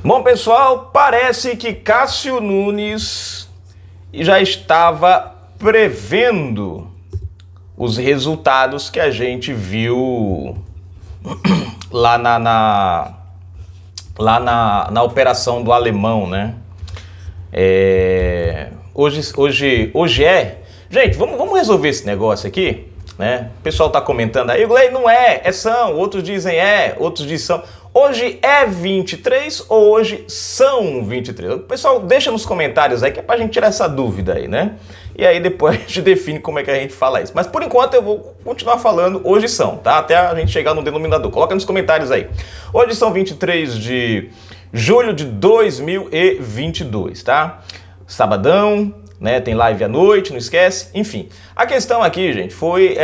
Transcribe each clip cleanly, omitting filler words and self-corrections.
Bom, pessoal, parece que Cássio Nunes já estava prevendo os resultados que a gente viu lá na operação do Alemão, né? Hoje é... Gente, vamos resolver esse negócio aqui, né? O pessoal tá comentando aí, Glei, não é são, outros dizem outros dizem são. Hoje é 23 ou hoje são 23? O pessoal deixa nos comentários aí que é pra gente tirar essa dúvida aí, né? E aí depois a gente define como é que a gente fala isso. Mas por enquanto eu vou continuar falando hoje são, tá? Até a gente chegar no denominador. Coloca nos comentários aí. Hoje são 23 de julho de 2022, tá? Sabadão, né? Tem live à noite, não esquece. Enfim, a questão aqui, gente, foi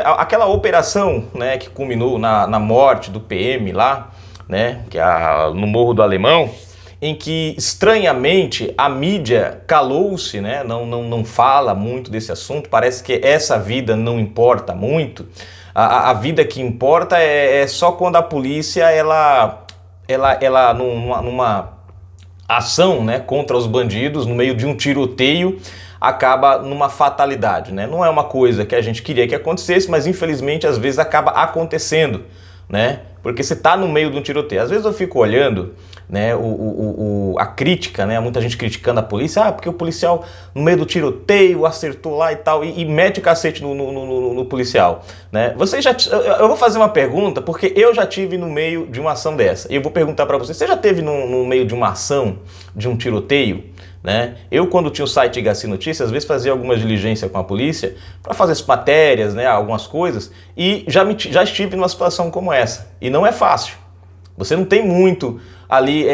aquela operação, né, que culminou na morte do PM lá, né, no Morro do Alemão, em que estranhamente a mídia calou-se, né, não fala muito desse assunto, parece que essa vida não importa muito, a vida que importa é só quando a polícia, ela numa ação, né, contra os bandidos, no meio de um tiroteio, acaba numa fatalidade, né? Não é uma coisa que a gente queria que acontecesse, mas infelizmente às vezes acaba acontecendo, né? Porque você tá no meio de um tiroteio. Às vezes eu fico olhando, né, a crítica, né, muita gente criticando a polícia, porque o policial no meio do tiroteio acertou lá e tal, e mete o cacete no policial, né? Eu vou fazer uma pergunta, porque eu já tive no meio de uma ação dessa, e eu vou perguntar para você já teve no meio de uma ação, de um tiroteio? Né? Eu, quando tinha o site Igaci Notícias, às vezes fazia alguma diligência com a polícia para fazer as matérias, né, algumas coisas, e já estive numa situação como essa. E não é fácil. Você não tem muito ali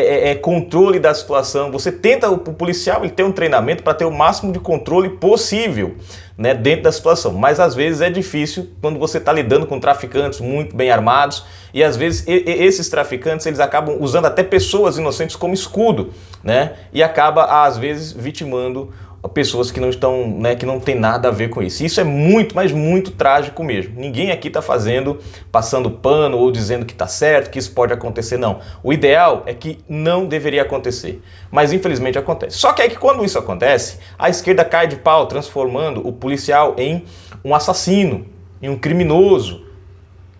controle da situação. Você tenta, o policial, ele tem um treinamento para ter o máximo de controle possível, né, dentro da situação. Mas às vezes é difícil quando você está lidando com traficantes muito bem armados, e às vezes esses traficantes, eles acabam usando até pessoas inocentes como escudo, né? E acaba às vezes vitimando pessoas que não estão, né, que não tem nada a ver com isso. Isso é muito, mas muito trágico mesmo. Ninguém aqui está passando pano ou dizendo que está certo, que isso pode acontecer, não. O ideal é que não deveria acontecer, mas infelizmente acontece. Só que aí que quando isso acontece, a esquerda cai de pau, transformando o policial em um assassino, em um criminoso,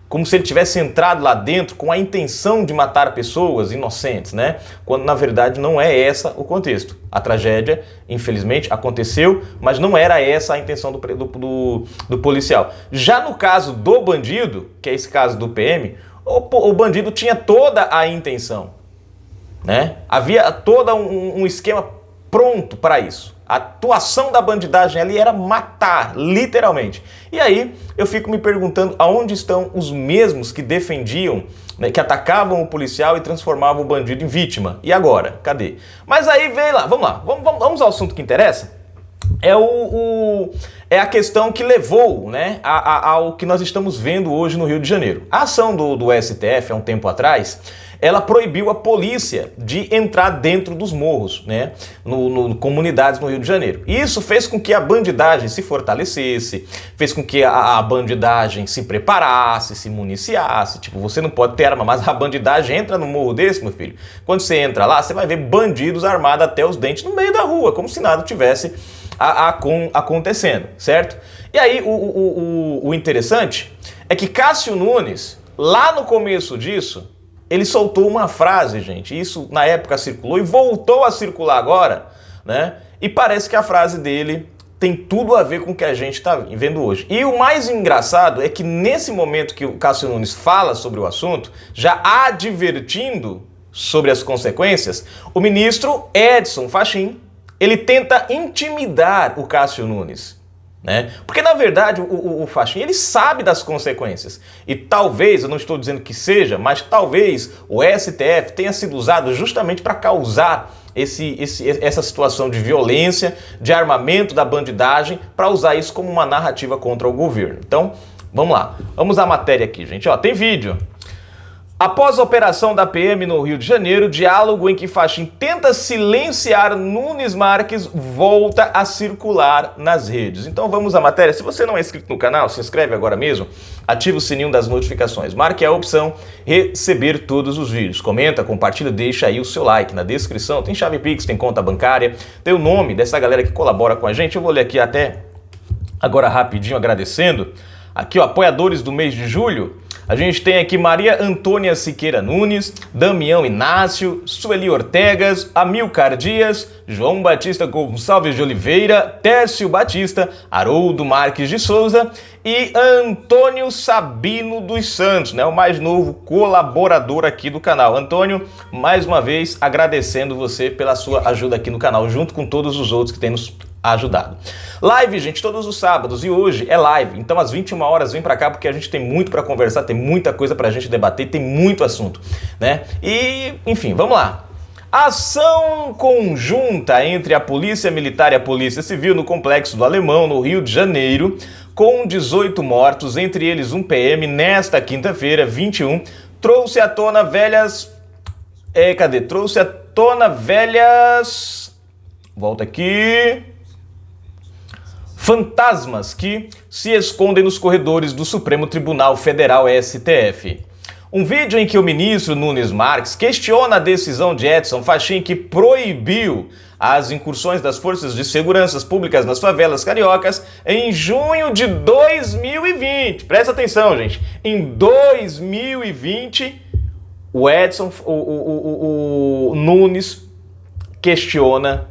como se ele tivesse entrado lá dentro com a intenção de matar pessoas inocentes, né? Quando na verdade não é essa o contexto. A tragédia, infelizmente, aconteceu, mas não era essa a intenção do policial. Já no caso do bandido, que é esse caso do PM, o bandido tinha toda a intenção, né? Havia todo um esquema pronto para isso. A atuação da bandidagem ali era matar, literalmente. E aí eu fico me perguntando aonde estão os mesmos que defendiam, né, que atacavam o policial e transformavam o bandido em vítima. E agora? Cadê? Mas aí vem lá, vamos ao assunto que interessa. É a questão que levou, né, ao que nós estamos vendo hoje no Rio de Janeiro. A ação do STF, há um tempo atrás, ela proibiu a polícia de entrar dentro dos morros, né, comunidades no Rio de Janeiro. Isso fez com que a bandidagem se fortalecesse, fez com que a bandidagem se preparasse, se municiasse. Tipo, você não pode ter arma, mas a bandidagem entra no morro desse, meu filho. Quando você entra lá, você vai ver bandidos armados até os dentes no meio da rua, como se nada tivesse acontecendo, certo? E aí o interessante é que Cássio Nunes, lá no começo disso, ele soltou uma frase, gente, isso na época circulou e voltou a circular agora, né? E parece que a frase dele tem tudo a ver com o que a gente está vendo hoje. E o mais engraçado é que nesse momento que o Cássio Nunes fala sobre o assunto, já advertindo sobre as consequências, o ministro Edson Fachin, ele tenta intimidar o Cássio Nunes, né? Porque na verdade o Fachin, ele sabe das consequências. E talvez, eu não estou dizendo que seja, mas talvez o STF tenha sido usado justamente para causar essa situação de violência, de armamento da bandidagem, para usar isso como uma narrativa contra o governo. Então, vamos lá. Vamos à matéria aqui, gente. Ó, tem vídeo. Após a operação da PM no Rio de Janeiro, diálogo em que Fachin tenta silenciar Nunes Marques volta a circular nas redes. Então vamos à matéria. Se você não é inscrito no canal, se inscreve agora mesmo, ativa o sininho das notificações, marque a opção receber todos os vídeos. Comenta, compartilha, deixa aí o seu like. Na descrição tem chave Pix, tem conta bancária, tem o nome dessa galera que colabora com a gente. Eu vou ler aqui até agora rapidinho agradecendo. Aqui, ó, apoiadores do mês de julho. A gente tem aqui Maria Antônia Siqueira Nunes, Damião Inácio, Sueli Ortegas, Amilcar Dias, João Batista Gonçalves de Oliveira, Tércio Batista, Haroldo Marques de Souza e Antônio Sabino dos Santos, né, o mais novo colaborador aqui do canal. Antônio, mais uma vez agradecendo você pela sua ajuda aqui no canal, junto com todos os outros que têm nos ajudado. Live, gente, todos os sábados, e hoje é live, então às 21 horas vem pra cá porque a gente tem muito pra conversar, tem muita coisa pra gente debater, tem muito assunto, né? E, enfim, vamos lá. Ação conjunta entre a Polícia Militar e a Polícia Civil no Complexo do Alemão, no Rio de Janeiro, com 18 mortos, entre eles um PM, nesta quinta-feira, 21, trouxe à tona velhas... Trouxe à tona velhas... Volta aqui... fantasmas que se escondem nos corredores do Supremo Tribunal Federal, STF. Um vídeo em que o ministro Nunes Marques questiona a decisão de Edson Fachin que proibiu as incursões das forças de segurança públicas nas favelas cariocas em junho de 2020. Presta atenção, gente. Em 2020, o Nunes questiona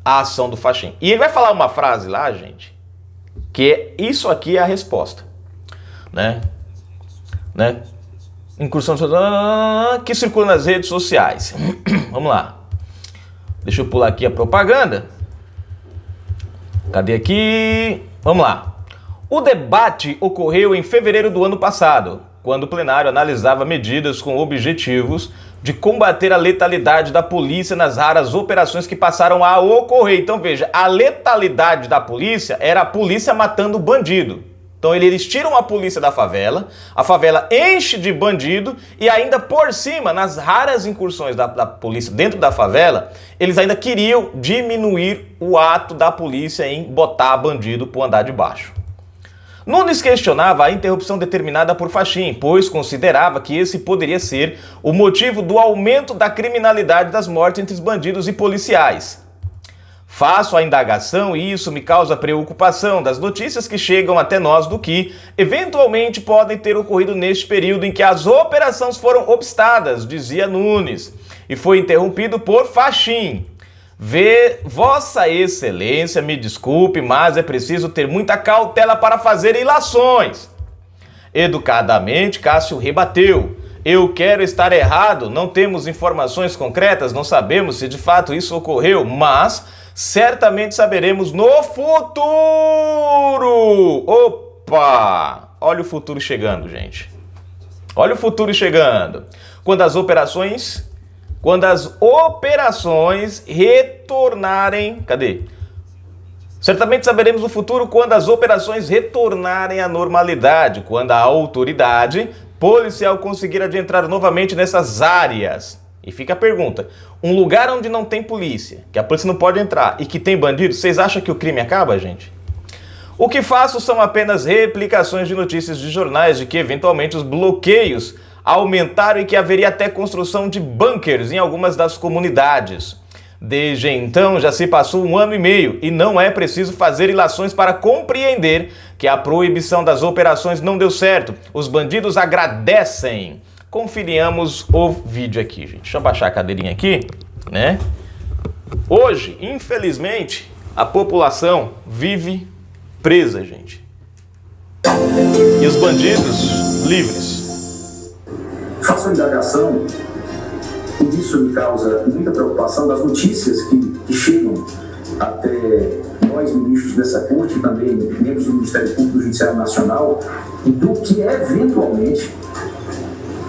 a ação do Fachin. E ele vai falar uma frase lá, gente, que isso aqui é a resposta, né? Incursão que circula nas redes sociais. Vamos lá. Deixa eu pular aqui a propaganda. Cadê aqui? Vamos lá. O debate ocorreu em fevereiro do ano passado, quando o plenário analisava medidas com objetivos de combater a letalidade da polícia nas raras operações que passaram a ocorrer. Então veja, a letalidade da polícia era a polícia matando bandido. Então eles tiram a polícia da favela, a favela enche de bandido e ainda por cima, nas raras incursões da polícia dentro da favela, eles ainda queriam diminuir o ato da polícia em botar bandido pro andar de baixo. Nunes questionava a interrupção determinada por Fachin, pois considerava que esse poderia ser o motivo do aumento da criminalidade das mortes entre os bandidos e policiais. Faço a indagação e isso me causa preocupação das notícias que chegam até nós do que, eventualmente, podem ter ocorrido neste período em que as operações foram obstadas, dizia Nunes, e foi interrompido por Fachin. Vossa Excelência, me desculpe, mas é preciso ter muita cautela para fazer ilações. Educadamente, Cássio rebateu. Eu quero estar errado, não temos informações concretas, não sabemos se de fato isso ocorreu, mas certamente saberemos no futuro. Opa! Olha o futuro chegando, gente. Olha o futuro chegando. Quando as operações retornarem... Cadê? Certamente saberemos no futuro quando as operações retornarem à normalidade, quando a autoridade policial conseguir adentrar novamente nessas áreas. E fica a pergunta, um lugar onde não tem polícia, que a polícia não pode entrar e que tem bandido, vocês acham que o crime acaba, gente? O que faço são apenas replicações de notícias de jornais de que eventualmente os bloqueios aumentaram e que haveria até construção de bunkers em algumas das comunidades. Desde então já se passou 1 ano e meio e não é preciso fazer ilações para compreender que a proibição das operações não deu certo. Os bandidos agradecem. Conferimos o vídeo aqui, gente. Deixa eu baixar a cadeirinha aqui, né? Hoje, infelizmente, a população vive presa, gente. E os bandidos livres. Faço a indagação, e isso me causa muita preocupação, das notícias que chegam até nós, ministros dessa corte, e também membros do Ministério Público do Judiciário Nacional, do que eventualmente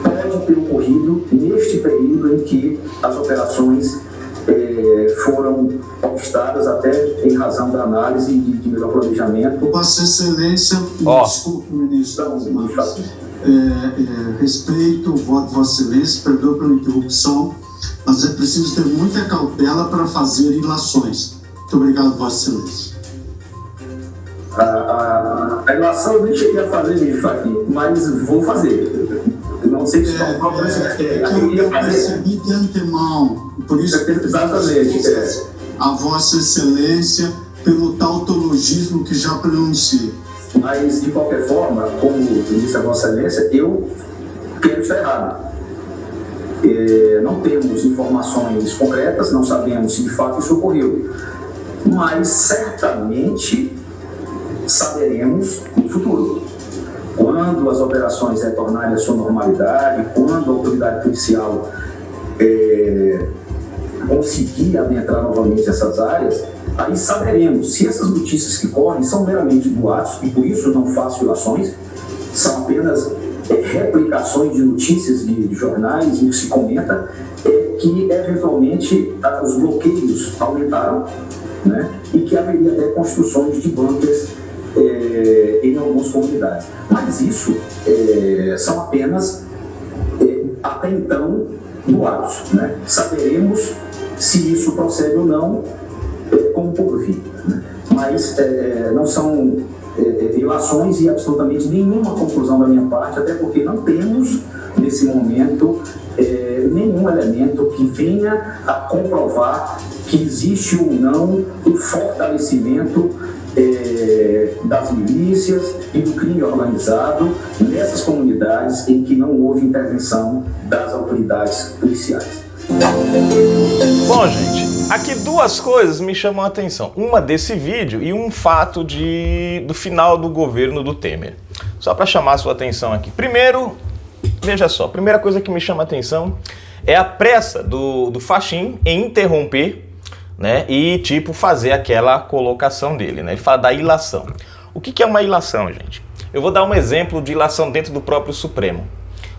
pode ter ocorrido neste período em que as operações foram obstadas até em razão da análise de melhor planejamento. Vossa Excelência, desculpe, ministro. respeito o voto de Vossa Excelência, perdoa pela interrupção, mas é preciso ter muita cautela para fazer ilações. Muito obrigado, Vossa Excelência. A ilação eu nem cheguei a fazer isso aqui, mas vou fazer. Não sei se estão próprios. Eu percebi de antemão, por isso exatamente. A Vossa Excelência pelo tautologismo que já pronunciei. Mas, de qualquer forma, como disse a Vossa Excelência, eu quero estar errado. Não temos informações concretas, não sabemos se de fato isso ocorreu. Mas, certamente, saberemos no futuro. Quando as operações retornarem à sua normalidade, quando a autoridade policial conseguir adentrar novamente essas áreas, aí saberemos se essas notícias que correm são meramente boatos, e por isso não faço ilações, são apenas replicações de notícias de jornais em que se comenta que eventualmente os bloqueios aumentaram, né, e que haveria até construções de bunkers em algumas comunidades. Mas isso são apenas, até então, boatos, né? Saberemos se isso procede ou não como por vir, né? Mas não são ilações e absolutamente nenhuma conclusão da minha parte, até porque não temos, nesse momento, nenhum elemento que venha a comprovar que existe ou não um fortalecimento das milícias e do crime organizado nessas comunidades em que não houve intervenção das autoridades policiais. Bom, gente, aqui duas coisas me chamam a atenção. Uma desse vídeo e um fato do final do governo do Temer. Só para chamar a sua atenção aqui. Primeiro, veja só, a primeira coisa que me chama a atenção é a pressa do Fachin em interromper, né, e tipo fazer aquela colocação dele, né? Ele fala da ilação. O que é uma ilação, gente? Eu vou dar um exemplo de ilação dentro do próprio Supremo.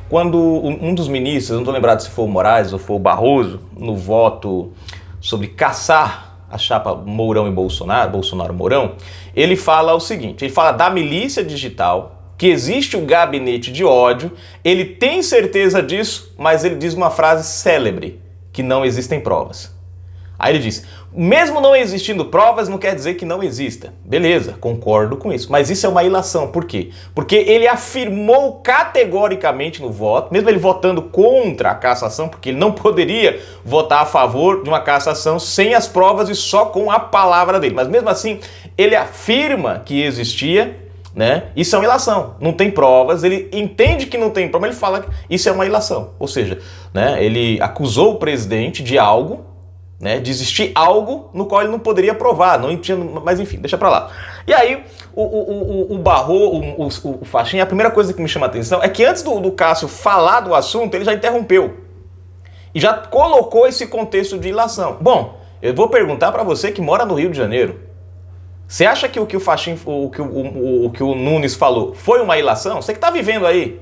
Quando um dos ministros, não estou lembrado se foi o Moraes ou foi o Barroso, no voto sobre caçar a chapa Mourão e Bolsonaro-Mourão, ele fala o seguinte, ele fala da milícia digital, que existe o gabinete de ódio, ele tem certeza disso, mas ele diz uma frase célebre, que não existem provas. Aí ele diz, mesmo não existindo provas, não quer dizer que não exista. Beleza, concordo com isso. Mas isso é uma ilação. Por quê? Porque ele afirmou categoricamente no voto, mesmo ele votando contra a cassação, porque ele não poderia votar a favor de uma cassação sem as provas e só com a palavra dele. Mas mesmo assim, ele afirma que existia, né? Isso é uma ilação. Não tem provas, ele entende que não tem prova, ele fala que isso é uma ilação. Ou seja, né, ele acusou o presidente de algo, né, de existir algo no qual ele não poderia provar, não tinha, mas enfim, deixa pra lá. E aí, o Fachin, a primeira coisa que me chama a atenção é que antes do Cássio falar do assunto, ele já interrompeu. E já colocou esse contexto de ilação. Bom, eu vou perguntar pra você que mora no Rio de Janeiro. Você acha que o que o Fachin, o que o Nunes falou foi uma ilação? Você que tá vivendo aí,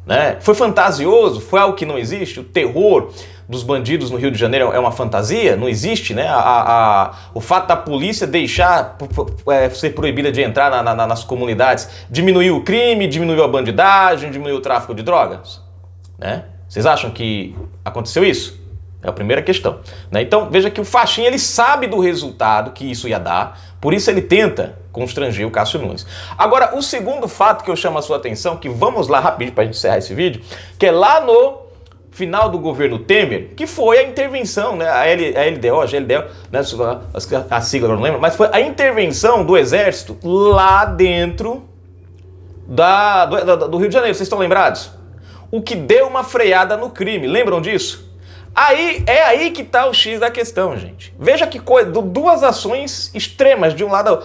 né? Foi fantasioso? Foi algo que não existe? O terror dos bandidos no Rio de Janeiro é uma fantasia? Não existe, né? O fato da polícia deixar ser proibida de entrar nas comunidades diminuiu o crime, diminuiu a bandidagem, diminuiu o tráfico de drogas, né? Vocês acham que aconteceu isso? É a primeira questão, né? Então veja que o Fachin, ele sabe do resultado que isso ia dar, por isso ele tenta constranger o Cássio Nunes. Agora, o segundo fato que eu chamo a sua atenção, que vamos lá rapidinho para a gente encerrar esse vídeo, que é lá no final do governo Temer, que foi a intervenção, né, a LDO, né, a sigla agora não lembro, mas foi a intervenção do Exército lá dentro do Rio de Janeiro, vocês estão lembrados? O que deu uma freada no crime, lembram disso? É aí que está o X da questão, gente. Veja que coisa, duas ações extremas. De um lado,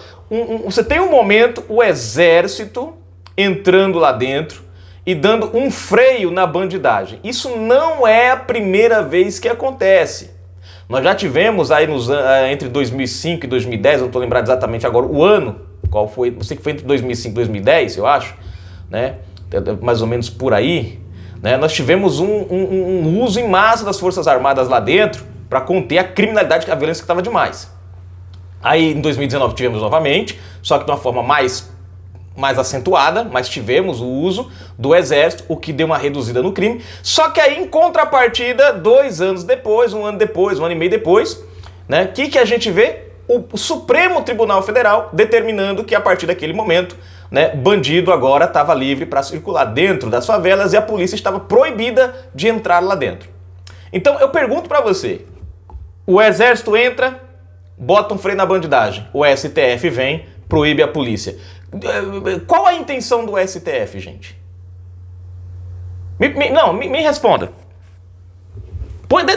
você tem um momento, o Exército entrando lá dentro e dando um freio na bandidagem. Isso não é a primeira vez que acontece. Nós já tivemos aí entre 2005 e 2010, eu não estou lembrado exatamente agora o ano, qual foi, não sei que foi entre 2005 e 2010, eu acho, né? Mais ou menos por aí. Né, nós tivemos um uso em massa das Forças Armadas lá dentro para conter a criminalidade, a violência que estava demais. Aí em 2019 tivemos novamente, só que de uma forma mais mais acentuada, mas tivemos o uso do exército, o que deu uma reduzida no crime. Só que aí, em contrapartida, 2 anos depois, 1 ano depois, 1 ano e meio depois, né, que a gente vê? O Supremo Tribunal Federal determinando que a partir daquele momento, né, bandido agora estava livre para circular dentro das favelas e a polícia estava proibida de entrar lá dentro. Então eu pergunto para você, o exército entra, bota um freio na bandidagem, o STF vem, proíbe a polícia. Qual a intenção do STF, gente? Me responda.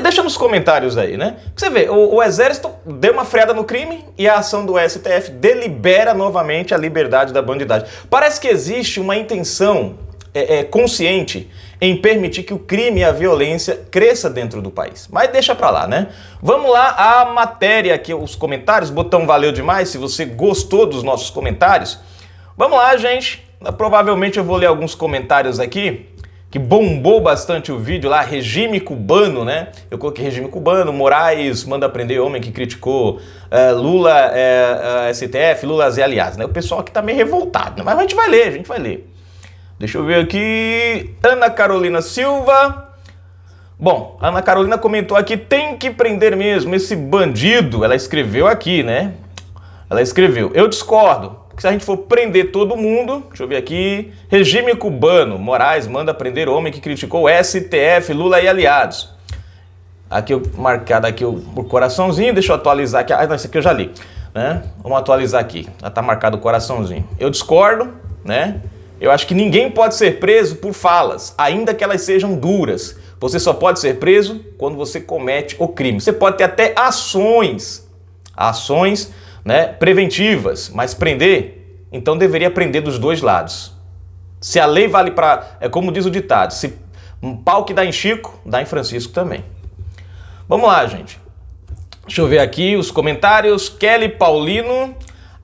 Deixa nos comentários aí, né? Você vê, o exército deu uma freada no crime e a ação do STF delibera novamente a liberdade da bandidagem. Parece que existe uma intenção consciente em permitir que o crime e a violência cresça dentro do país. Mas deixa pra lá, né? Vamos lá, a matéria aqui, os comentários, botão valeu demais se você gostou dos nossos comentários. Vamos lá, gente. Provavelmente eu vou ler alguns comentários aqui, que bombou bastante o vídeo lá, regime cubano, né? Eu coloquei regime cubano, Moraes manda prender homem que criticou Lula, STF, Lula e aliados, né? O pessoal aqui tá meio revoltado, né? Mas a gente vai ler. Deixa eu ver aqui, Ana Carolina Silva. Bom, Ana Carolina comentou aqui, tem que prender mesmo esse bandido. Ela escreveu aqui, né? Ela escreveu, eu discordo. Se a gente for prender todo mundo, deixa eu ver aqui, regime cubano, Moraes manda prender homem que criticou o STF, Lula e aliados. Aqui eu marcado aqui o coraçãozinho, deixa eu atualizar aqui. Não, esse aqui eu já li, né? Vamos atualizar aqui. Já tá marcado o coraçãozinho. Eu discordo, né? Eu acho que ninguém pode ser preso por falas, ainda que elas sejam duras. Você só pode ser preso quando você comete o crime. Você pode ter até ações, né, preventivas, mas prender, então deveria prender dos dois lados. Se a lei vale para, como diz o ditado, se um pau que dá em Chico, dá em Francisco também. Vamos lá, gente. Deixa eu ver aqui os comentários. Kelly Paulino,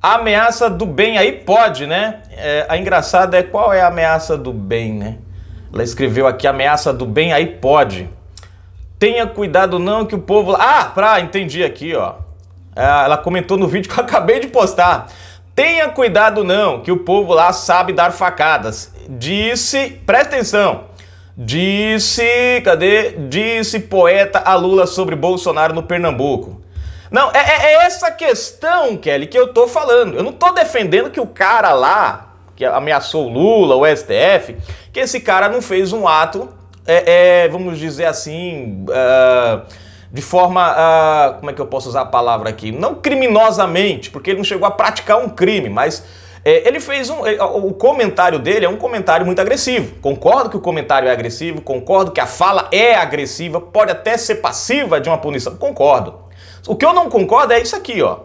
a ameaça do bem aí pode, né? A engraçada é qual é a ameaça do bem, né? Ela escreveu aqui, ameaça do bem aí pode. Tenha cuidado não que o povo... entendi aqui, ó. Ela comentou no vídeo que eu acabei de postar. Tenha cuidado não, que o povo lá sabe dar facadas. Disse, presta atenção, disse poeta a Lula sobre Bolsonaro no Pernambuco. Não, é essa questão, Kelly, que eu tô falando. Eu não tô defendendo que o cara lá, que ameaçou o Lula, o STF, que esse cara não fez um ato, vamos dizer assim... de forma, como é que eu posso usar a palavra aqui? Não criminosamente, porque ele não chegou a praticar um crime, mas ele fez o comentário dele é um comentário muito agressivo. Concordo que o comentário é agressivo, concordo que a fala é agressiva, pode até ser passiva de uma punição, concordo. O que eu não concordo é isso aqui, ó.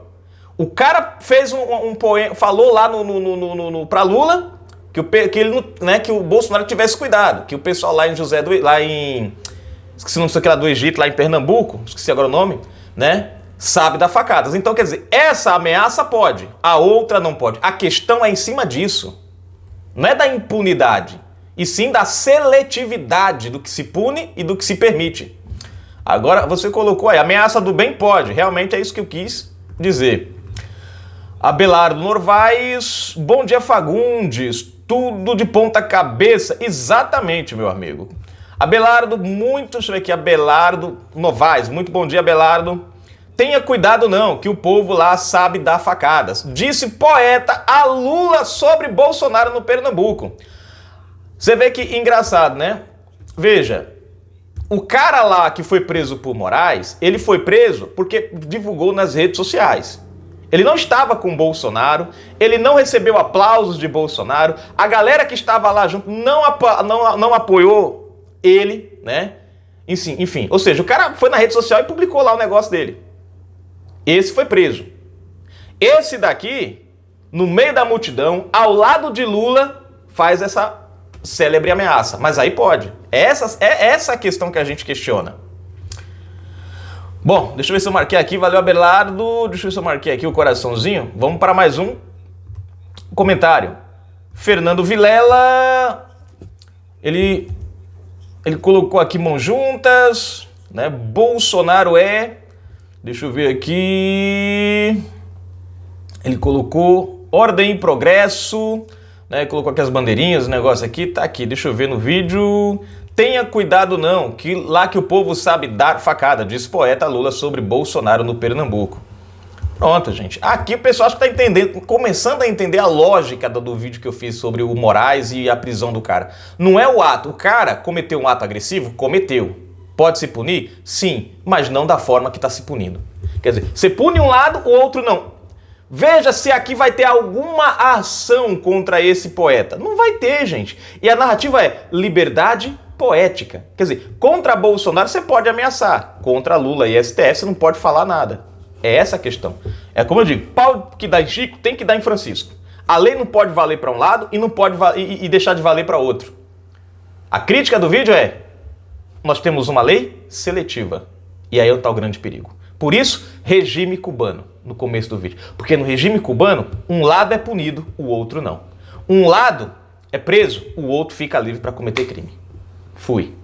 O cara fez um poema, falou lá pra Lula que o Bolsonaro tivesse cuidado, que o pessoal lá em esqueci não sei o que lá do Egito, lá em Pernambuco, esqueci agora o nome, né? Sabe dar facadas. Então, quer dizer, essa ameaça pode, a outra não pode. A questão é em cima disso. Não é da impunidade, e sim da seletividade do que se pune e do que se permite. Agora, você colocou aí, ameaça do bem pode. Realmente é isso que eu quis dizer. Abelardo Norvais, bom dia Fagundes, tudo de ponta cabeça. Exatamente, meu amigo. Abelardo, deixa eu ver aqui, Abelardo Novaes, muito bom dia, Abelardo. Tenha cuidado não, que o povo lá sabe dar facadas. Disse poeta a Lula sobre Bolsonaro no Pernambuco. Você vê que engraçado, né? Veja, o cara lá que foi preso por Moraes, ele foi preso porque divulgou nas redes sociais. Ele não estava com Bolsonaro, ele não recebeu aplausos de Bolsonaro, a galera que estava lá junto não apoiou ele, né? Enfim, ou seja, o cara foi na rede social e publicou lá o negócio dele. Esse foi preso. Esse daqui, no meio da multidão, ao lado de Lula, faz essa célebre ameaça. Mas aí pode. É essa a questão que a gente questiona. Bom, deixa eu ver se eu marquei aqui. Valeu, Abelardo. Deixa eu ver se eu marquei aqui o coraçãozinho. Vamos para mais um comentário. Fernando Vilela, ele colocou aqui mãos juntas, né? Bolsonaro deixa eu ver aqui, ele colocou ordem e progresso, né? Colocou aqui as bandeirinhas, o negócio aqui, tá aqui, deixa eu ver no vídeo. Tenha cuidado não, que lá que o povo sabe dar facada, diz poeta Lula sobre Bolsonaro no Pernambuco. Pronto, gente. Aqui o pessoal acho que tá entendendo, começando a entender a lógica do vídeo que eu fiz sobre o Moraes e a prisão do cara. Não é o ato. O cara cometeu um ato agressivo? Cometeu. Pode se punir? Sim, mas não da forma que está se punindo. Quer dizer, você pune um lado, o outro não. Veja se aqui vai ter alguma ação contra esse poeta. Não vai ter, gente. E a narrativa é liberdade poética. Quer dizer, contra Bolsonaro você pode ameaçar. Contra Lula e STF você não pode falar nada. É essa a questão. É como eu digo, pau que dá em Chico tem que dar em Francisco. A lei não pode valer para um lado e não pode e deixar de valer para outro. A crítica do vídeo é: nós temos uma lei seletiva. E aí está o grande perigo. Por isso, regime cubano, no começo do vídeo. Porque no regime cubano, um lado é punido, o outro não. Um lado é preso, o outro fica livre para cometer crime. Fui.